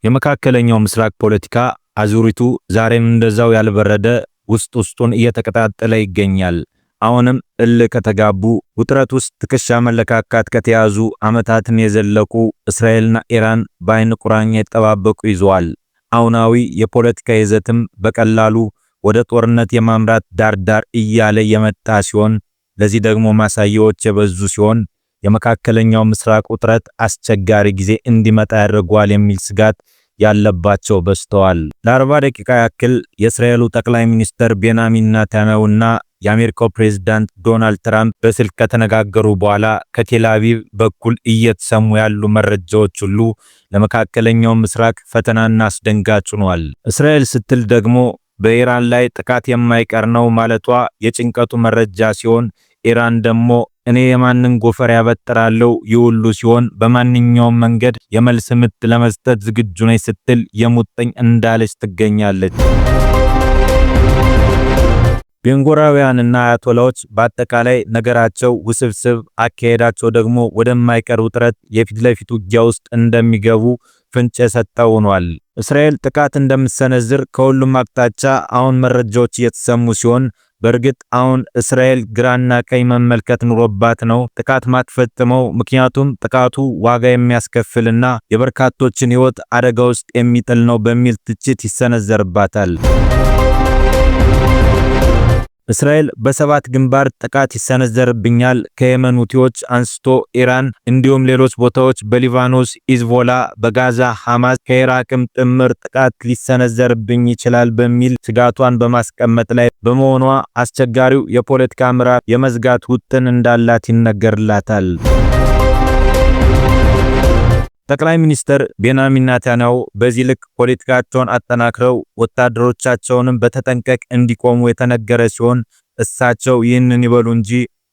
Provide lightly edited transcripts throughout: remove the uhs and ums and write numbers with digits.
የመካከለኛው ምስራቅ ፖለቲካ አዙሪቱ ዛሬም እንደዛው ያልበረደ ውስጡን እየተቀጣጠለ ይገኛል። አሁንም ከተጋቡ ውጥረት ውስጥ ትከሻ መለካካት ከተያዙ ዓመታትን የዘለቁ እስራኤልና ኢራን በአይን ቁራኛ የተጠባበቁ ይዘዋል። አሁናዊ የፖለቲካ ይዘትም በቀላሉ ወደ ጦርነት የማምራት ዳርዳር እያለ የመጣ ሲሆን ለዚህ ደግሞ ማሳያዎች የበዙ ሲሆን የመካከለኛው ምስራቅ ውጥረት አስቸጋሪ ጊዜ እንዲመጣ ያደርጋል የሚል ስጋት ያለባቸው በስተዋል። ለ40 ደቂቃ ያክል የእስራኤሉ ጠቅላይ ሚኒስትር ቤንያሚን ኔታንያሁና የአሜሪካው ፕሬዝዳንት ዶናልድ ትራምፕ በስልክ ከተነጋገሩ በኋላ ከቴል አቪቭ በኩል እየተሰሙ ያሉ መረጃዎች ሁሉ ለመካከለኛው ምስራቅ ፈተናና አስደንጋጭ ሆኗል። እስራኤል ስትል ደግሞ በኢራን ላይ ጥቃት የማይቀር ነው ማለቷ የጭንቀቱ መረጃ ሲሆን ኢራን ደግሞ እኔ የማንን ጎፈር ያበጥራለው ይውሉ ሲሆን በማንኛውም መንገድ የመልስ ምት ለመስጠት ዝግጁ ነኝ ስትል የሙጥኝ እንዳለች ትገኛለች። ቤንጎራውያንና አያቶላዎች በአጠቃላይ ነገራቸው ውስብስብ፣ አካሄዳቸው ደግሞ ወደማይቀር ውጥረት የፊት ለፊት ውጊያ ውስጥ እንደሚገቡ ፍንጭ የሰጠው ሆኗል። እስራኤል ጥቃት እንደምትሰነዝር ከሁሉም አቅጣጫ አሁን መረጃዎች እየተሰሙ ሲሆን በእርግጥ አሁን እስራኤል ግራና ቀኝ መመልከት ኑሮባት ነው ጥቃት ማትፈጽመው። ምክንያቱም ጥቃቱ ዋጋ የሚያስከፍልና የበርካቶችን ሕይወት አደጋ ውስጥ የሚጥል ነው በሚል ትችት ይሰነዘርባታል። እስራኤል በሰባት ግንባር ጥቃት ይሰነዘርብኛል ከየመን ሁቲዎች አንስቶ ኢራን እንዲሁም ሌሎች ቦታዎች በሊባኖስ ሂዝቦላ፣ በጋዛ ሐማስ፣ ከኢራቅም ጥምር ጥቃት ሊሰነዘርብኝ ይችላል በሚል ስጋቷን በማስቀመጥ ላይ በመሆኗ አስቸጋሪው የፖለቲካ ምዕራፍ የመዝጋት ውጥን እንዳላት ይነገርላታል። ጠቅላይ ሚኒስትር ቤንያሚን ኔታንያሁ በዚህ ልክ ፖለቲካቸውን አጠናክረው ወታደሮቻቸውንም በተጠንቀቅ እንዲቆሙ የተነገረ ሲሆን እሳቸው ይህንን ይበሉ እንጂ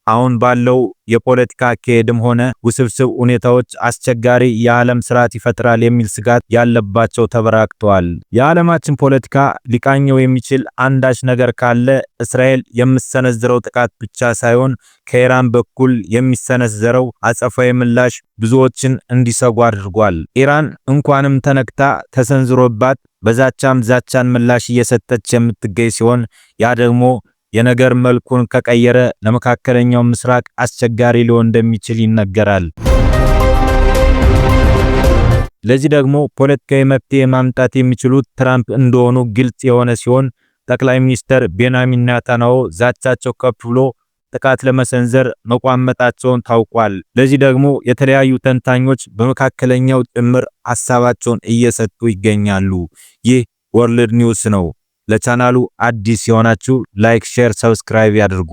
አሁን ባለው የፖለቲካ አካሄድም ሆነ ውስብስብ ሁኔታዎች አስቸጋሪ የዓለም ስርዓት ይፈጥራል የሚል ስጋት ያለባቸው ተበራክተዋል። የዓለማችን ፖለቲካ ሊቃኘው የሚችል አንዳች ነገር ካለ እስራኤል የምትሰነዝረው ጥቃት ብቻ ሳይሆን ከኢራን በኩል የሚሰነዘረው አጸፋዊ ምላሽ ብዙዎችን እንዲሰጉ አድርጓል። ኢራን እንኳንም ተነክታ ተሰንዝሮባት በዛቻም ዛቻን ምላሽ እየሰጠች የምትገኝ ሲሆን ያ ደግሞ የነገር መልኩን ከቀየረ ለመካከለኛው ምስራቅ አስቸጋሪ ሊሆን እንደሚችል ይነገራል። ለዚህ ደግሞ ፖለቲካዊ መፍትሄ ማምጣት የሚችሉት ትራምፕ እንደሆኑ ግልጽ የሆነ ሲሆን ጠቅላይ ሚኒስትር ቤንያሚን ኔታንያሁ ዛቻቸው ከፍ ብሎ ጥቃት ለመሰንዘር መቋመጣቸውን ታውቋል። ለዚህ ደግሞ የተለያዩ ተንታኞች በመካከለኛው ጭምር ሐሳባቸውን እየሰጡ ይገኛሉ። ይህ ወርልድ ኒውስ ነው። ለቻናሉ አዲስ የሆናችሁ ላይክ፣ ሼር፣ ሰብስክራይብ ያድርጉ።